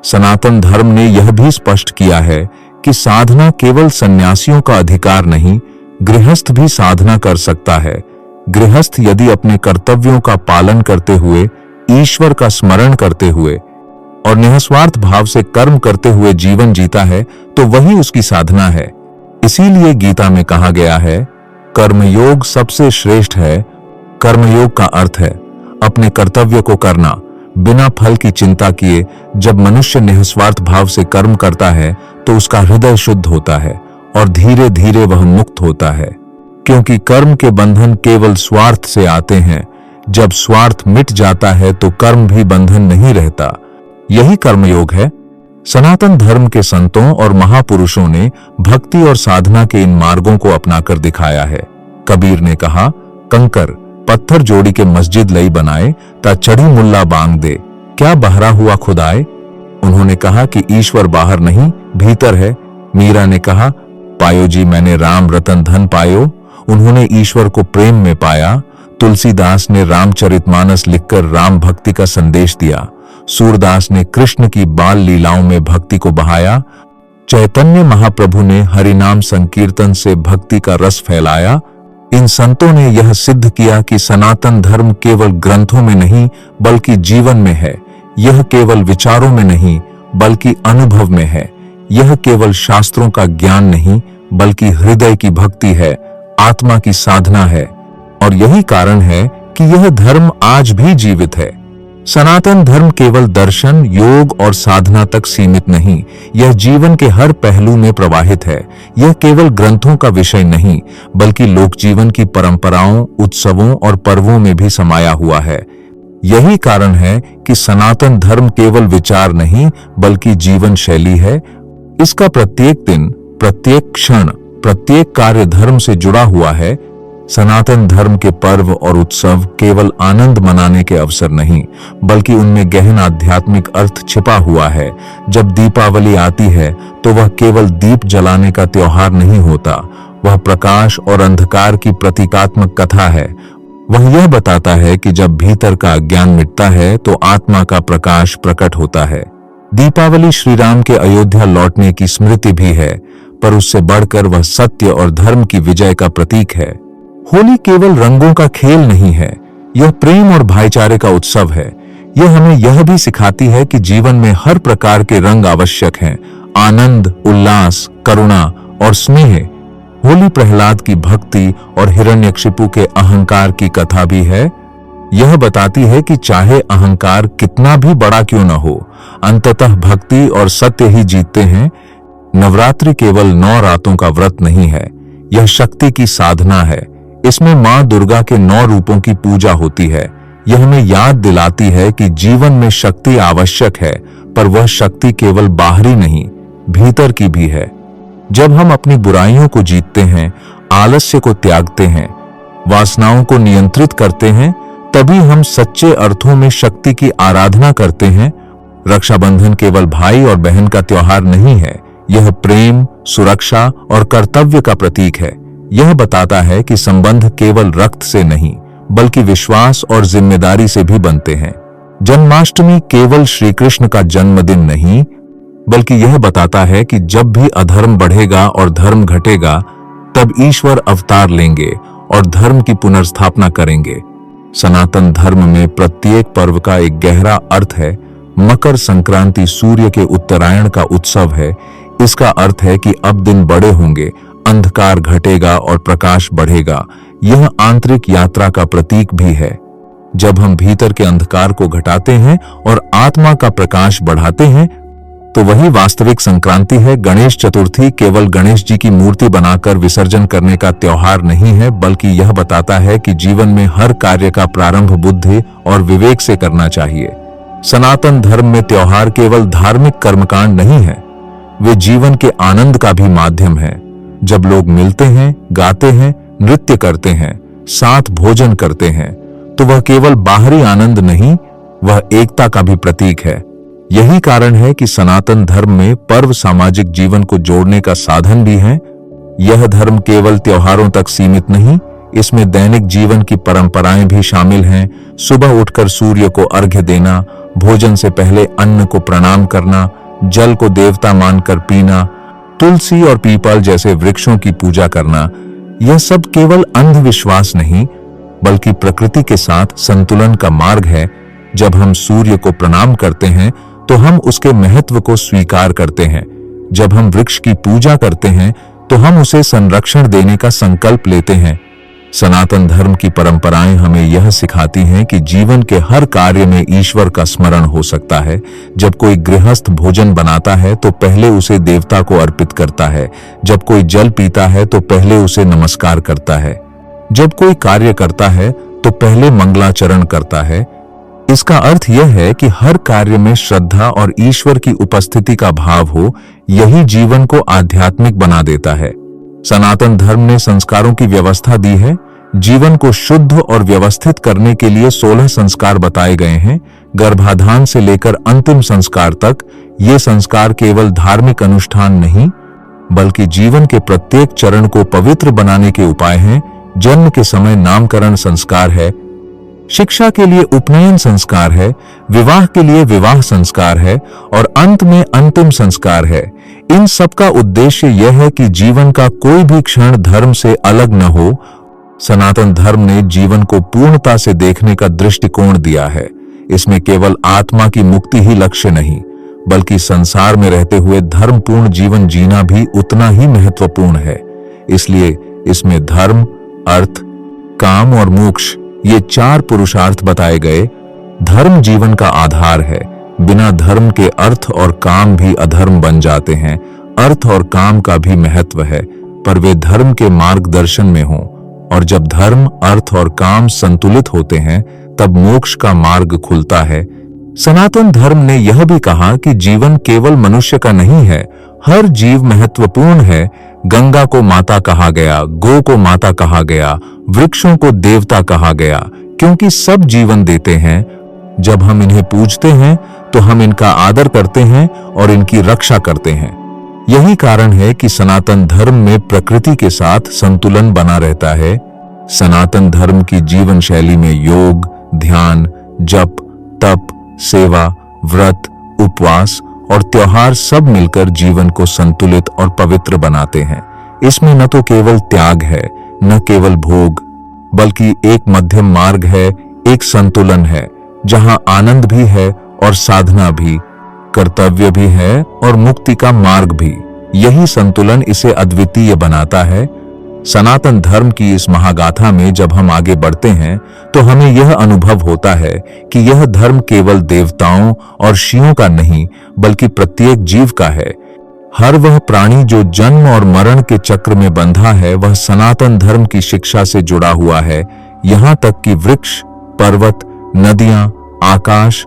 सनातन धर्म ने यह भी स्पष्ट किया है कि साधना केवल सन्यासियों का अधिकार नहीं, गृहस्थ भी साधना कर सकता है। गृहस्थ यदि अपने कर्तव्यों का पालन करते हुए, ईश्वर का स्मरण करते हुए और निस्वार्थ भाव से कर्म करते हुए जीवन जीता है, तो वही उसकी साधना है। इसीलिए गीता में कहा गया है, कर्मयोग सबसे श्रेष्ठ है। कर्मयोग का अर्थ है अपने कर्तव्य को करना बिना फल की चिंता किए। जब मनुष्य निस्वार्थ भाव से कर्म करता है तो उसका हृदय शुद्ध होता है और धीरे धीरे वह मुक्त होता है, क्योंकि कर्म के बंधन केवल स्वार्थ से आते हैं। जब स्वार्थ मिट जाता है तो कर्म भी बंधन नहीं रहता। यही कर्मयोग है। सनातन धर्म के संतों और महापुरुषों ने भक्ति और साधना के इन मार्गों को अपनाकर दिखाया है। कबीर ने कहा, कंकर पत्थर जोड़ी के मस्जिद लई बनाए, ता चढ़ी मुल्ला बांग दे, क्या बहरा हुआ खुदाए। उन्होंने कहा कि ईश्वर बाहर नहीं भीतर है। मीरा ने कहा, पायो जी मैंने राम रतन धन पायो। उन्होंने ईश्वर को प्रेम में पाया। तुलसीदास ने रामचरितमानस लिखकर राम भक्ति का संदेश दिया। सूरदास ने कृष्ण की बाल लीलाओं में भक्ति को बहाया। चैतन्य महाप्रभु ने हरिनाम संकीर्तन से भक्ति का रस फैलाया। इन संतों ने यह सिद्ध किया कि सनातन धर्म केवल ग्रंथों में नहीं बल्कि जीवन में है। यह केवल विचारों में नहीं बल्कि अनुभव में है। यह केवल शास्त्रों का ज्ञान नहीं बल्कि हृदय की भक्ति है, आत्मा की साधना है। और यही कारण है कि यह धर्म आज भी जीवित है। सनातन धर्म केवल दर्शन, योग और साधना तक सीमित नहीं, यह जीवन के हर पहलू में प्रवाहित है। यह केवल ग्रंथों का विषय नहीं बल्कि लोक जीवन की परंपराओं, उत्सवों और पर्वों में भी समाया हुआ है। यही कारण है कि सनातन धर्म केवल विचार नहीं बल्कि जीवन शैली है। इसका प्रत्येक दिन, प्रत्येक क्षण, प्रत्येक कार्य धर्म से जुड़ा हुआ है। सनातन धर्म के पर्व और उत्सव केवल आनंद मनाने के अवसर नहीं बल्कि उनमें गहन आध्यात्मिक अर्थ छिपा हुआ है। जब दीपावली आती है तो वह केवल दीप जलाने का त्योहार नहीं होता, वह प्रकाश और अंधकार की प्रतीकात्मक कथा है। वह यह बताता है कि जब भीतर का अज्ञान मिटता है तो आत्मा का प्रकाश प्रकट होता है। दीपावली श्री राम के अयोध्या लौटने की स्मृति भी है, पर उससे बढ़कर वह सत्य और धर्म की विजय का प्रतीक है। होली केवल रंगों का खेल नहीं है, यह प्रेम और भाईचारे का उत्सव है। यह हमें यह भी सिखाती है कि जीवन में हर प्रकार के रंग आवश्यक हैं, आनंद, उल्लास, करुणा और स्नेह। होली प्रहलाद की भक्ति और हिरण्यकशिपु के अहंकार की कथा भी है। यह बताती है कि चाहे अहंकार कितना भी बड़ा क्यों न हो, अंततः भक्ति और सत्य ही जीतते हैं। नवरात्रि केवल 9 रातों का व्रत नहीं है, यह शक्ति की साधना है। इसमें मां दुर्गा के 9 रूपों की पूजा होती है। यह हमें याद दिलाती है कि जीवन में शक्ति आवश्यक है, पर वह शक्ति केवल बाहरी नहीं, भीतर की भी है। जब हम अपनी बुराइयों को जीतते हैं, आलस्य को त्यागते हैं, वासनाओं को नियंत्रित करते हैं, तभी हम सच्चे अर्थों में शक्ति की आराधना करते हैं। रक्षाबंधन केवल भाई और बहन का त्योहार नहीं है, यह प्रेम, सुरक्षा और कर्तव्य का प्रतीक है। यह बताता है कि संबंध केवल रक्त से नहीं बल्कि विश्वास और जिम्मेदारी से भी बनते हैं। जन्माष्टमी केवल श्री कृष्ण का जन्मदिन नहीं बल्कि यह बताता है कि जब भी अधर्म बढ़ेगा और धर्म घटेगा, तब ईश्वर अवतार लेंगे और धर्म की पुनर्स्थापना करेंगे। सनातन धर्म में प्रत्येक पर्व का एक गहरा अर्थ है। मकर संक्रांति सूर्य के उत्तरायण का उत्सव है। इसका अर्थ है कि अब दिन बड़े होंगे, अंधकार घटेगा और प्रकाश बढ़ेगा। यह आंतरिक यात्रा का प्रतीक भी है। जब हम भीतर के अंधकार को घटाते हैं और आत्मा का प्रकाश बढ़ाते हैं तो वही वास्तविक संक्रांति है। गणेश चतुर्थी केवल गणेश जी की मूर्ति बनाकर विसर्जन करने का त्योहार नहीं है, बल्कि यह बताता है कि जीवन में हर कार्य का प्रारंभ बुद्धि और विवेक से करना चाहिए। सनातन धर्म में त्योहार केवल धार्मिक कर्मकांड नहीं है, वे जीवन के आनंद का भी माध्यम है। जब लोग मिलते हैं, गाते हैं, नृत्य करते हैं, साथ भोजन करते हैं, तो वह केवल बाहरी आनंद नहीं, वह एकता का भी प्रतीक है। यही कारण है कि सनातन धर्म में पर्व सामाजिक जीवन को जोड़ने का साधन भी है। यह धर्म केवल त्योहारों तक सीमित नहीं, इसमें दैनिक जीवन की परंपराएं भी शामिल हैं। सुबह उठकर सूर्य को अर्घ्य देना, भोजन से पहले अन्न को प्रणाम करना, जल को देवता मानकर पीना, तुलसी और पीपल जैसे वृक्षों की पूजा करना, यह सब केवल अंधविश्वास नहीं बल्कि प्रकृति के साथ संतुलन का मार्ग है। जब हम सूर्य को प्रणाम करते हैं तो हम उसके महत्व को स्वीकार करते हैं। जब हम वृक्ष की पूजा करते हैं तो हम उसे संरक्षण देने का संकल्प लेते हैं। सनातन धर्म की परंपराएं हमें यह सिखाती हैं कि जीवन के हर कार्य में ईश्वर का स्मरण हो सकता है। जब कोई गृहस्थ भोजन बनाता है तो पहले उसे देवता को अर्पित करता है। जब कोई जल पीता है तो पहले उसे नमस्कार करता है। जब कोई कार्य करता है तो पहले मंगलाचरण करता है। इसका अर्थ यह है कि हर कार्य में श्रद्धा और ईश्वर की उपस्थिति का भाव हो, यही जीवन को आध्यात्मिक बना देता है। सनातन धर्म ने संस्कारों की व्यवस्था दी है। जीवन को शुद्ध और व्यवस्थित करने के लिए 16 संस्कार बताए गए हैं। गर्भाधान से लेकर अंतिम संस्कार तक ये संस्कार केवल धार्मिक अनुष्ठान नहीं बल्कि जीवन के प्रत्येक चरण को पवित्र बनाने के उपाय हैं। जन्म के समय नामकरण संस्कार है, शिक्षा के लिए उपनयन संस्कार है, विवाह के लिए विवाह संस्कार है और अंत में अंतिम संस्कार है। इन सब का उद्देश्य यह है कि जीवन का कोई भी क्षण धर्म से अलग न हो। सनातन धर्म ने जीवन को पूर्णता से देखने का दृष्टिकोण दिया है। इसमें केवल आत्मा की मुक्ति ही लक्ष्य नहीं बल्कि संसार में रहते हुए धर्मपूर्ण जीवन जीना भी उतना ही महत्वपूर्ण है। इसलिए इसमें धर्म, अर्थ, काम और मोक्ष ये 4 पुरुषार्थ बताए गए। धर्म जीवन का आधार है। बिना धर्म के अर्थ और काम भी अधर्म बन जाते हैं। अर्थ और काम का भी महत्व है, पर वे धर्म के मार्गदर्शन में हों। और जब धर्म, अर्थ और काम संतुलित होते हैं तब मोक्ष का मार्ग खुलता है। सनातन धर्म ने यह भी कहा कि जीवन केवल मनुष्य का नहीं है, हर जीव महत्वपूर्ण है। गंगा को माता कहा गया, गौ को माता कहा गया, वृक्षों को देवता कहा गया, क्योंकि सब जीवन देते हैं। जब हम इन्हें पूजते हैं तो हम इनका आदर करते हैं और इनकी रक्षा करते हैं। यही कारण है कि सनातन धर्म में प्रकृति के साथ संतुलन बना रहता है। सनातन धर्म की जीवन शैली में योग, ध्यान, जप, तप, सेवा, व्रत, उपवास और त्योहार सब मिलकर जीवन को संतुलित और पवित्र बनाते हैं। इसमें न तो केवल त्याग है, न केवल भोग, बल्कि एक मध्यम मार्ग है, एक संतुलन है जहां आनंद भी है और साधना भी, कर्तव्य भी है और मुक्ति का मार्ग भी। यही संतुलन इसे अद्वितीय बनाता है। सनातन धर्म की इस महागाथा में जब हम आगे बढ़ते हैं तो हमें यह अनुभव होता है कि यह धर्म केवल देवताओं और ऋषियों का नहीं बल्कि प्रत्येक जीव का है। हर वह प्राणी जो जन्म और मरण के चक्र में बंधा है वह सनातन धर्म की शिक्षा से जुड़ा हुआ है। यहाँ तक कि वृक्ष, पर्वत, नदियां, आकाश,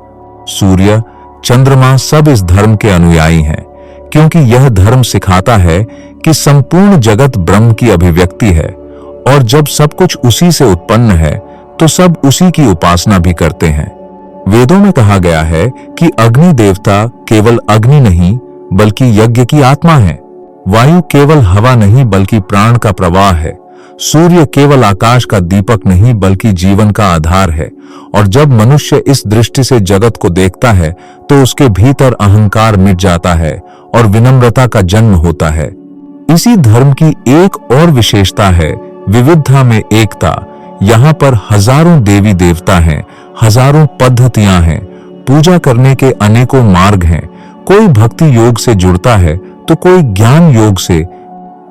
सूर्य, चंद्रमा सब इस धर्म के अनुयायी हैं, क्योंकि यह धर्म सिखाता है कि संपूर्ण जगत ब्रह्म की अभिव्यक्ति है और जब सब कुछ उसी से उत्पन्न है तो सब उसी की उपासना भी करते हैं। वेदों में कहा गया है कि अग्नि देवता केवल अग्नि नहीं बल्कि यज्ञ की आत्मा है। वायु केवल हवा नहीं बल्कि प्राण का प्रवाह है। सूर्य केवल आकाश का दीपक नहीं बल्कि जीवन का आधार है। और जब मनुष्य इस दृष्टि से जगत को देखता है तो उसके भीतर अहंकार मिट जाता है और विनम्रता का जन्म होता है। इसी धर्म की एक और विशेषता है विविधता में एकता। यहाँ पर हजारों देवी देवता हैं, हजारों पद्धतियां हैं, पूजा करने के अनेकों मार्ग हैं। कोई भक्ति योग से जुड़ता है तो कोई ज्ञान योग से,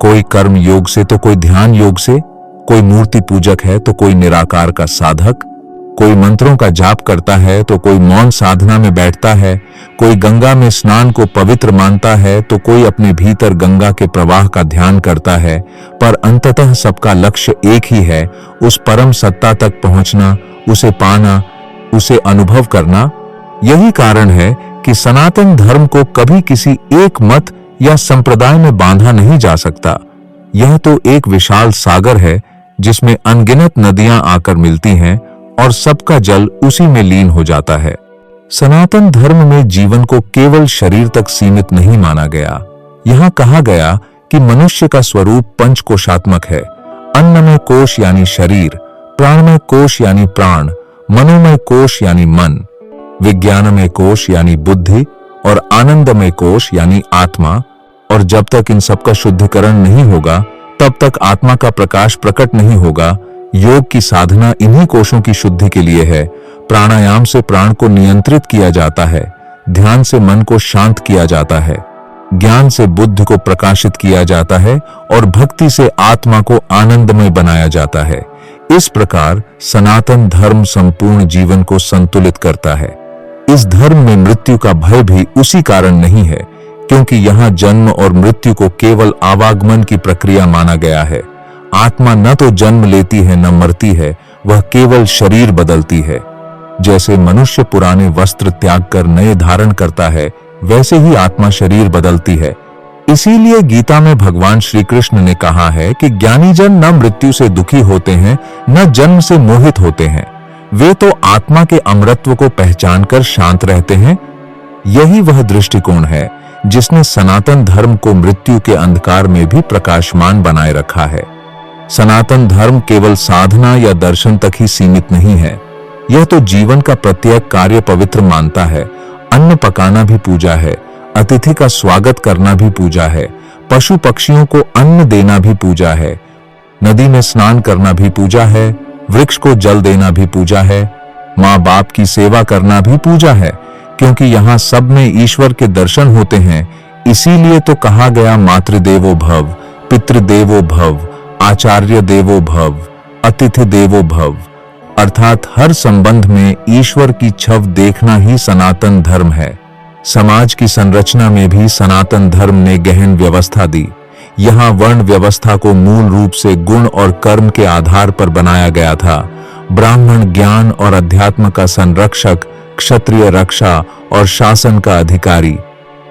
कोई कर्म योग से तो कोई ध्यान योग से कोई मूर्ति पूजक है तो कोई निराकार का साधक, कोई मंत्रों का जाप करता है तो कोई मौन साधना में बैठता है, कोई गंगा में स्नान को पवित्र मानता है तो कोई अपने भीतर गंगा के प्रवाह का ध्यान करता है, पर अंततः सबका लक्ष्य एक ही है, उस परम सत्ता तक पहुंचना, उसे पाना, उसे अनुभव करना। यही कारण है कि सनातन धर्म को कभी किसी एक मत या संप्रदाय में बांधा नहीं जा सकता। यह तो एक विशाल सागर है जिसमें अनगिनत नदियां आकर मिलती हैं और सबका जल उसी में लीन हो जाता है। सनातन धर्म में जीवन को केवल शरीर तक सीमित नहीं माना गया। यहां कहा गया कि मनुष्य का स्वरूप पंचकोशात्मक है। अन्नमय कोश यानी शरीर, प्राणमय कोश यानी प्राण, मनोमय कोश यानी मन, विज्ञानमय कोश यानी बुद्धि और आनंदमय कोश यानी आत्मा। और जब तक इन सबका शुद्धिकरण नहीं होगा तब तक आत्मा का प्रकाश प्रकट नहीं होगा। योग की साधना इन्हीं कोशों की शुद्धि के लिए है। प्राणायाम से प्राण को नियंत्रित किया जाता है, ध्यान से मन को शांत किया जाता है, ज्ञान से बुद्धि को प्रकाशित किया जाता है और भक्ति से आत्मा को आनंदमय बनाया जाता है। इस प्रकार सनातन धर्म संपूर्ण जीवन को संतुलित करता है। इस धर्म में मृत्यु का भय भी उसी कारण नहीं है, क्योंकि यहाँ जन्म और मृत्यु को केवल आवागमन की प्रक्रिया माना गया है। आत्मा न तो जन्म लेती है न मरती है, वह केवल शरीर बदलती है। जैसे मनुष्य पुराने वस्त्र त्याग कर नए धारण करता है, वैसे ही आत्मा शरीर बदलती है। इसीलिए गीता में भगवान श्री कृष्ण ने कहा है कि ज्ञानी जन न मृत्यु से दुखी होते हैं न जन्म से मोहित होते हैं, वे तो आत्मा के अमरत्व को पहचानकर शांत रहते हैं। यही वह दृष्टिकोण है जिसने सनातन धर्म को मृत्यु के अंधकार में भी प्रकाशमान बनाए रखा है। सनातन धर्म केवल साधना या दर्शन तक ही सीमित नहीं है, यह तो जीवन का प्रत्येक कार्य पवित्र मानता है। अन्न पकाना भी पूजा है, अतिथि का स्वागत करना भी पूजा है, पशु पक्षियों को अन्न देना भी पूजा है, नदी में स्नान करना भी पूजा है, वृक्ष को जल देना भी पूजा है, माँ बाप की सेवा करना भी पूजा है, क्योंकि यहाँ सब में ईश्वर के दर्शन होते हैं। इसीलिए तो कहा गया मातृदेवो भव, पितृदेवो भव, आचार्य देवो भव, अतिथि देवो भव। अर्थात हर संबंध में ईश्वर की छव देखना ही सनातन धर्म है। समाज की संरचना में भी सनातन धर्म ने गहन व्यवस्था दी। यहाँ वर्ण व्यवस्था को मूल रूप से गुण और कर्म के आधार पर बनाया गया था। ब्राह्मण ज्ञान और अध्यात्म का संरक्षक, क्षत्रिय रक्षा और शासन का अधिकारी,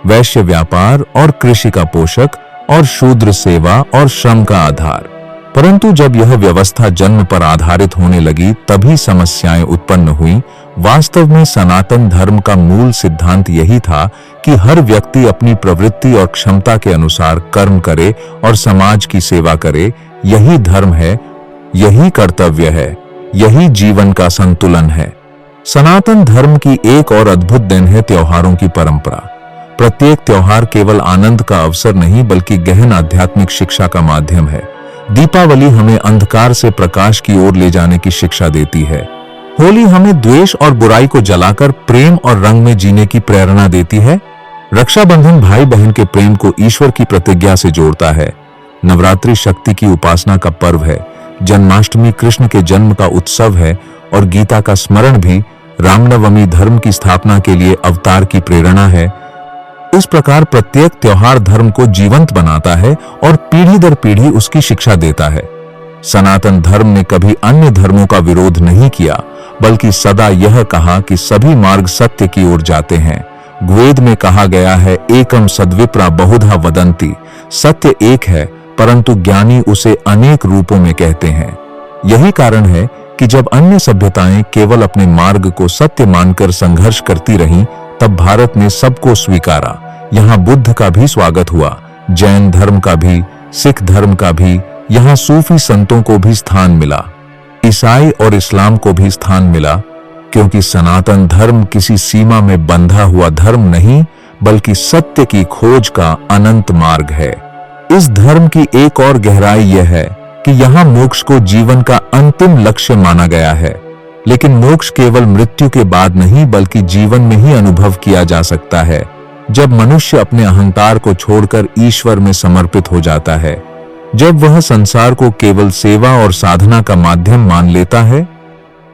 वैश्य व्यापार और कृषि का पोषक और शूद्र सेवा और श्रम का आधार। परंतु जब यह व्यवस्था जन्म पर आधारित होने लगी तभी समस्याएं उत्पन्न हुई। वास्तव में सनातन धर्म का मूल सिद्धांत यही था कि हर व्यक्ति अपनी प्रवृत्ति और क्षमता के अनुसार कर्म करे और समाज की सेवा करे। यही धर्म है, यही कर्तव्य है, यही जीवन का संतुलन है। सनातन धर्म की एक और अद्भुत देन है त्योहारों की परंपरा। प्रत्येक त्योहार केवल आनंद का अवसर नहीं बल्कि गहन आध्यात्मिक शिक्षा का माध्यम है। दीपावली हमें अंधकार से प्रकाश की ओर ले जाने की शिक्षा देती है। होली हमें द्वेष और बुराई को जलाकर प्रेम और रंग में जीने की प्रेरणा देती है। रक्षाबंधन भाई बहन के प्रेम को ईश्वर की प्रतिज्ञा से जोड़ता है। नवरात्रि शक्ति की उपासना का पर्व है। जन्माष्टमी कृष्ण के जन्म का उत्सव है और गीता का स्मरण भी रामनवमी धर्म की स्थापना के लिए अवतार की प्रेरणा है। इस प्रकार प्रत्येक त्योहार धर्म को जीवंत बनाता है और पीढ़ी दर पीढ़ी उसकी शिक्षा देता है। सनातन धर्म ने कभी अन्य धर्मों का विरोध नहीं किया, बल्कि सदा यह कहा कि सभी मार्ग सत्य की ओर जाते हैं। वेद में कहा गया है, एकम सद्विप्रा बहुधा वदंती। सत्य एक है, परंतु ज्ञानी उसे अनेक रूपों में कहते हैं। यही कारण है कि जब अन्य सभ्यताएं केवल अपने मार्ग को सत्य मानकर संघर्ष करती रहीं, तब भारत ने सबको स्वीकारा। यहाँ बुद्ध का भी स्वागत हुआ, जैन धर्म का भी, सिख धर्म का भी, यहाँ सूफी संतों को भी स्थान मिला, ईसाई और इस्लाम को भी स्थान मिला, क्योंकि सनातन धर्म किसी सीमा में बंधा हुआ धर्म नहीं बल्कि सत्य की खोज का अनंत मार्ग है। इस धर्म की एक और गहराई यह है कि यहाँ मोक्ष को जीवन का अंतिम लक्ष्य माना गया है। लेकिन मोक्ष केवल मृत्यु के बाद नहीं बल्कि जीवन में ही अनुभव किया जा सकता है, जब मनुष्य अपने अहंकार को छोड़कर ईश्वर में समर्पित हो जाता है। जब वह संसार को केवल सेवा और साधना का माध्यम मान लेता है,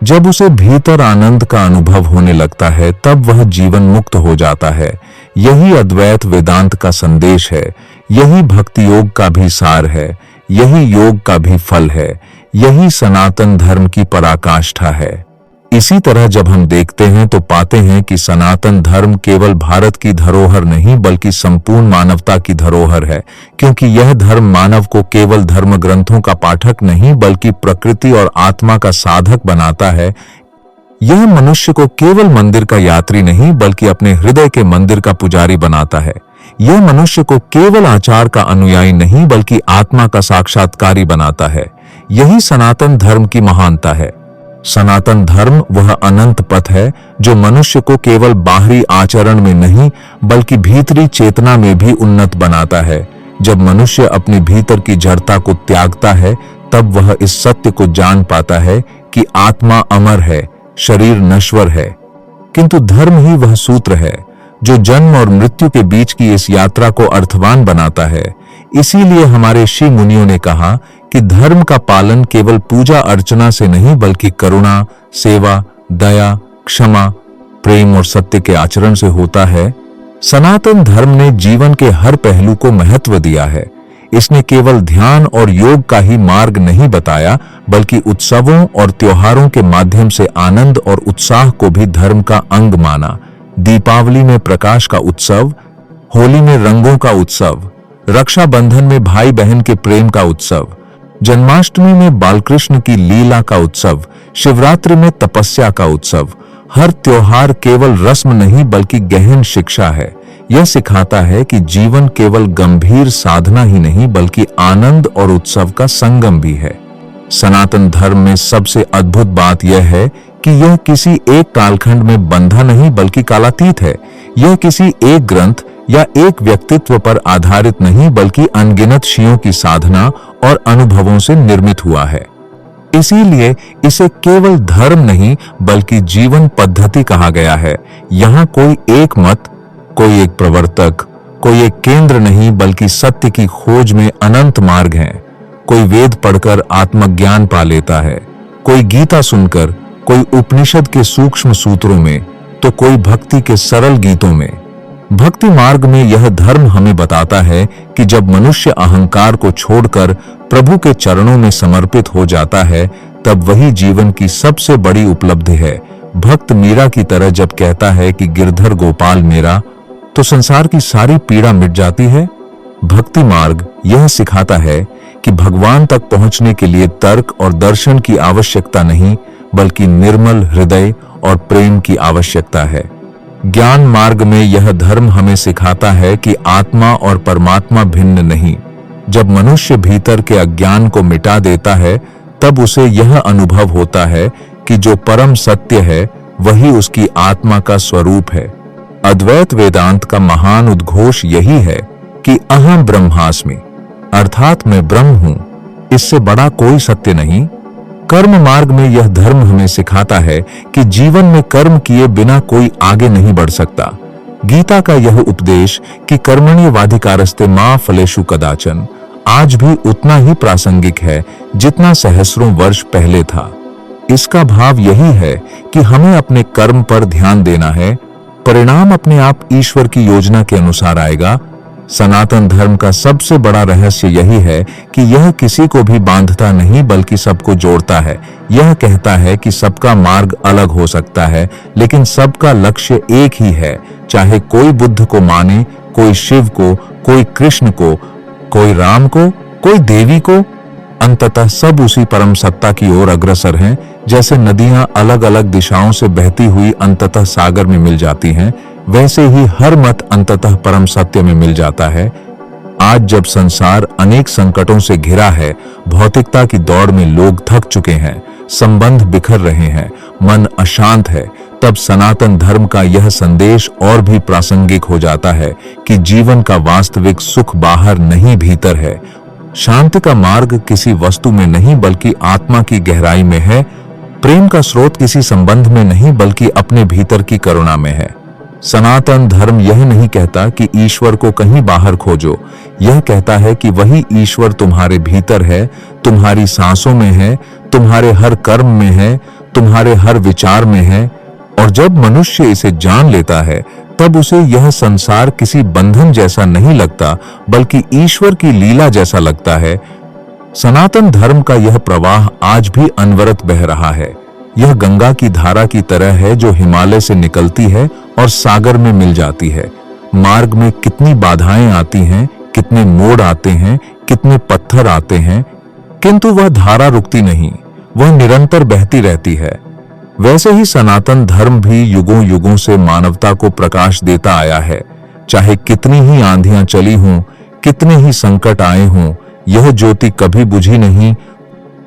जब उसे भीतर आनंद का अनुभव होने लगता है, तब वह जीवन मुक्त हो जाता है। यही अद्वैत वेदांत का संदेश है, यही भक्ति योग का भी सार है, यही योग का भी फल है, यही सनातन धर्म की पराकाष्ठा है। इसी तरह जब हम देखते हैं तो पाते हैं कि सनातन धर्म केवल भारत की धरोहर नहीं बल्कि संपूर्ण मानवता की धरोहर है, क्योंकि यह धर्म मानव को केवल धर्म ग्रंथों का पाठक नहीं बल्कि प्रकृति और आत्मा का साधक बनाता है। यह मनुष्य को केवल मंदिर का यात्री नहीं बल्कि अपने हृदय के मंदिर का पुजारी बनाता है। यह मनुष्य को केवल आचार का अनुयायी नहीं बल्कि आत्मा का साक्षात्कारी बनाता है। यही सनातन धर्म की महानता है। सनातन धर्म वह अनंत पथ है जो मनुष्य को केवल बाहरी आचरण में नहीं बल्कि भीतरी चेतना में भी उन्नत बनाता है। जब मनुष्य अपने भीतर की जड़ता को त्यागता है, तब वह इस सत्य को जान पाता है कि आत्मा अमर है, शरीर नश्वर है, किंतु धर्म ही वह सूत्र है जो जन्म और मृत्यु के बीच की इस यात्रा को अर्थवान बनाता है। इसीलिए हमारे ऋषि मुनियों ने कहा कि धर्म का पालन केवल पूजा अर्चना से नहीं बल्कि करुणा, सेवा, दया, क्षमा, प्रेम और सत्य के आचरण से होता है। सनातन धर्म ने जीवन के हर पहलू को महत्व दिया है। इसने केवल ध्यान और योग का ही मार्ग नहीं बताया बल्कि उत्सवों और त्योहारों के माध्यम से आनंद और उत्साह को भी धर्म का अंग माना। दीपावली में प्रकाश का उत्सव, होली में रंगों का उत्सव, रक्षाबंधन में भाई बहन के प्रेम का उत्सव, जन्माष्टमी में बालकृष्ण की लीला का उत्सव, शिवरात्रि में तपस्या का उत्सव। हर त्योहार केवल रस्म नहीं बल्कि गहन शिक्षा है। यह सिखाता है कि जीवन केवल गंभीर साधना ही नहीं बल्कि आनंद और उत्सव का संगम भी है। सनातन धर्म में सबसे अद्भुत बात यह है कि यह किसी एक कालखंड में बंधा नहीं बल्कि कालातीत है। यह किसी एक ग्रंथ या एक व्यक्तित्व पर आधारित नहीं बल्कि अनगिनत ऋषियों की साधना और अनुभवों से निर्मित हुआ है। इसीलिए इसे केवल धर्म नहीं बल्कि जीवन पद्धति कहा गया है। यहाँ कोई एक मत, कोई एक प्रवर्तक, कोई एक केंद्र नहीं बल्कि सत्य की खोज में अनंत मार्ग हैं। कोई वेद पढ़कर आत्मज्ञान पा लेता है, कोई गीता सुनकर, कोई उपनिषद के सूक्ष्म सूत्रों में, तो कोई भक्ति के सरल गीतों में। भक्ति मार्ग में यह धर्म हमें बताता है कि जब मनुष्य अहंकार को छोड़कर प्रभु के चरणों में समर्पित हो जाता है, तब वही जीवन की सबसे बड़ी उपलब्धि है। भक्त मीरा की तरह जब कहता है कि गिरधर गोपाल मेरा, तो संसार की सारी पीड़ा मिट जाती है। भक्ति मार्ग यह सिखाता है कि भगवान तक पहुंचने के लिए तर्क और दर्शन की आवश्यकता नहीं बल्कि निर्मल हृदय और प्रेम की आवश्यकता है। ज्ञान मार्ग में यह धर्म हमें सिखाता है कि आत्मा और परमात्मा भिन्न नहीं। जब मनुष्य भीतर के अज्ञान को मिटा देता है, तब उसे यह अनुभव होता है कि जो परम सत्य है वही उसकी आत्मा का स्वरूप है। अद्वैत वेदांत का महान उद्घोष यही है कि अहम ब्रह्मास्मि, अर्थात मैं ब्रह्म हूं। इससे बड़ा कोई सत्य नहीं। कर्म मार्ग में यह धर्म हमें सिखाता है कि जीवन में कर्म किए बिना कोई आगे नहीं बढ़ सकता। गीता का यह उपदेश कि कर्मण्येवाधिकारस्ते मा फलेषु कदाचन आज भी उतना ही प्रासंगिक है जितना सहस्रों वर्ष पहले था। इसका भाव यही है कि हमें अपने कर्म पर ध्यान देना है, परिणाम अपने आप ईश्वर की योजना के अनुसार आएगा। सनातन धर्म का सबसे बड़ा रहस्य यही है कि यह किसी को भी बांधता नहीं बल्कि सबको जोड़ता है। यह कहता है कि सबका मार्ग अलग हो सकता है लेकिन सबका लक्ष्य एक ही है। चाहे कोई बुद्ध को माने, कोई शिव को, कोई कृष्ण को, कोई राम को, कोई देवी को, अंततः सब उसी परम सत्ता की ओर अग्रसर हैं। जैसे नदियां अलग अलग दिशाओं से बहती हुई अंततः सागर में मिल जाती हैं, वैसे ही हर मत अंततः परम सत्य में मिल जाता है। आज जब संसार अनेक संकटों से घिरा है, भौतिकता की दौड़ में लोग थक चुके हैं, संबंध बिखर रहे हैं, मन अशांत है, तब सनातन धर्म का यह संदेश और भी प्रासंगिक हो जाता है कि जीवन का वास्तविक सुख बाहर नहीं भीतर है। शांति का मार्ग किसी वस्तु में नहीं बल्कि आत्मा की गहराई में है। प्रेम का स्रोत किसी संबंध में नहीं बल्कि अपने भीतर की करुणा में है। सनातन धर्म यह नहीं कहता कि ईश्वर को कहीं बाहर खोजो, यह कहता है कि वही ईश्वर तुम्हारे भीतर है, तुम्हारी सांसों में है, तुम्हारे हर कर्म में है, तुम्हारे हर विचार में है। और जब मनुष्य इसे जान लेता है तब उसे यह संसार किसी बंधन जैसा नहीं लगता बल्कि ईश्वर की लीला जैसा लगता है। सनातन धर्म का यह प्रवाह आज भी अनवरत बह रहा है। यह गंगा की धारा की तरह है जो हिमालय से निकलती है और सागर में मिल जाती है। मार्ग में कितनी बाधाएं आती हैं, कितने मोड़ आते हैं, कितने पत्थर आते हैं, किंतु वह धारा रुकती नहीं, वह निरंतर बहती रहती है। वैसे ही सनातन धर्म भी युगों युगों से मानवता को प्रकाश देता आया है। चाहे कितनी ही आंधियां चली हों, कितने ही संकट आए हों, यह ज्योति कभी बुझी नहीं।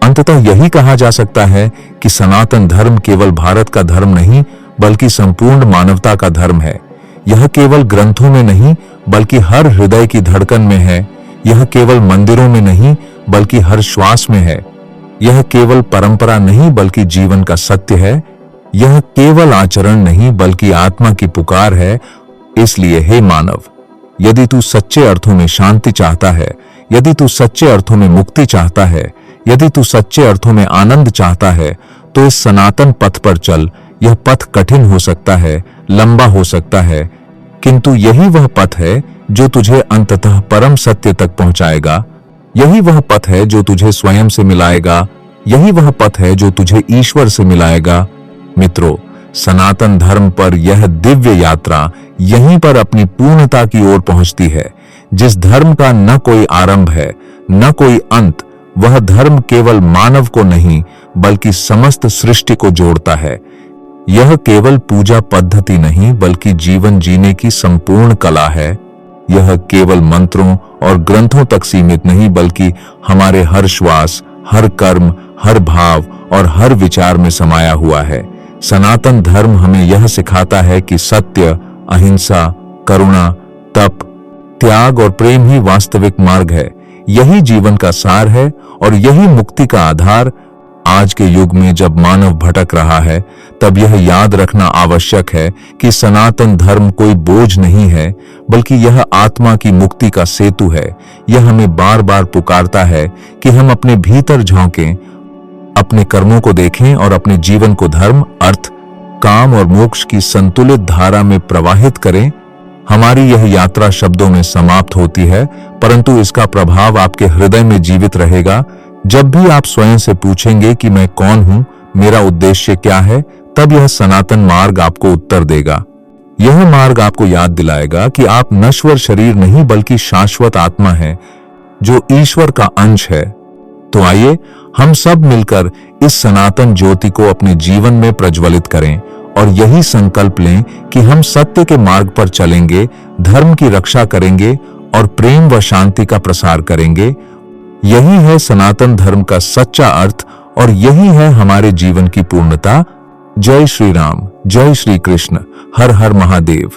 अंततः यही कहा जा सकता है कि सनातन धर्म केवल भारत का धर्म नहीं बल्कि संपूर्ण मानवता का धर्म है। यह केवल ग्रंथों में नहीं बल्कि हर हृदय की धड़कन में है। यह केवल मंदिरों में नहीं बल्कि हर श्वास में है। यह केवल परंपरा नहीं बल्कि जीवन का सत्य है। यह केवल आचरण नहीं बल्कि आत्मा की पुकार है। इसलिए हे मानव, यदि तू सच्चे अर्थों में शांति चाहता है, यदि तू सच्चे अर्थों में मुक्ति चाहता है, यदि तू सच्चे अर्थों में आनंद चाहता है, तो इस सनातन पथ पर चल। यह पथ कठिन हो सकता है, लंबा हो सकता है, किंतु यही वह पथ है जो तुझे अंततः परम सत्य तक पहुंचाएगा। यही वह पथ है जो तुझे स्वयं से मिलाएगा। यही वह पथ है जो तुझे ईश्वर से मिलाएगा। मित्रों, सनातन धर्म पर यह दिव्य यात्रा यहीं पर अपनी पूर्णता की ओर पहुंचती है। जिस धर्म का न कोई आरंभ है न कोई अंत, वह धर्म केवल मानव को नहीं बल्कि समस्त सृष्टि को जोड़ता है। यह केवल पूजा पद्धति नहीं बल्कि जीवन जीने की संपूर्ण कला है। यह केवल मंत्रों और ग्रंथों तक सीमित नहीं बल्कि हमारे हर श्वास, हर कर्म, हर भाव और हर विचार में समाया हुआ है। सनातन धर्म हमें यह सिखाता है कि सत्य, अहिंसा, करुणा, तप, त्याग और प्रेम ही वास्तविक मार्ग है। यही जीवन का सार है और यही मुक्ति का आधार। आज के युग में जब मानव भटक रहा है तब यह याद रखना आवश्यक है कि सनातन धर्म कोई बोझ नहीं है बल्कि यह आत्मा की मुक्ति का सेतु है। यह हमें बार बार पुकारता है कि हम अपने भीतर झांकें, अपने कर्मों को देखें और अपने जीवन को धर्म, अर्थ, काम और मोक्ष की संतुलित धारा में प्रवाहित करें। हमारी यह यात्रा शब्दों में समाप्त होती है परंतु इसका प्रभाव आपके हृदय में जीवित रहेगा। जब भी आप स्वयं से पूछेंगे कि मैं कौन हूं, मेरा उद्देश्य क्या है, तब यह सनातन मार्ग आपको उत्तर देगा। यह मार्ग आपको याद दिलाएगा कि आप नश्वर शरीर नहीं बल्कि शाश्वत आत्मा हैं जो ईश्वर का अंश है। तो आइए हम सब मिलकर इस सनातन ज्योति को अपने जीवन में प्रज्वलित करें और यही संकल्प लें कि हम सत्य के मार्ग पर चलेंगे, धर्म की रक्षा करेंगे और प्रेम व शांति का प्रसार करेंगे। यही है सनातन धर्म का सच्चा अर्थ और यही है हमारे जीवन की पूर्णता। जय श्री राम, जय श्री कृष्ण, हर हर महादेव।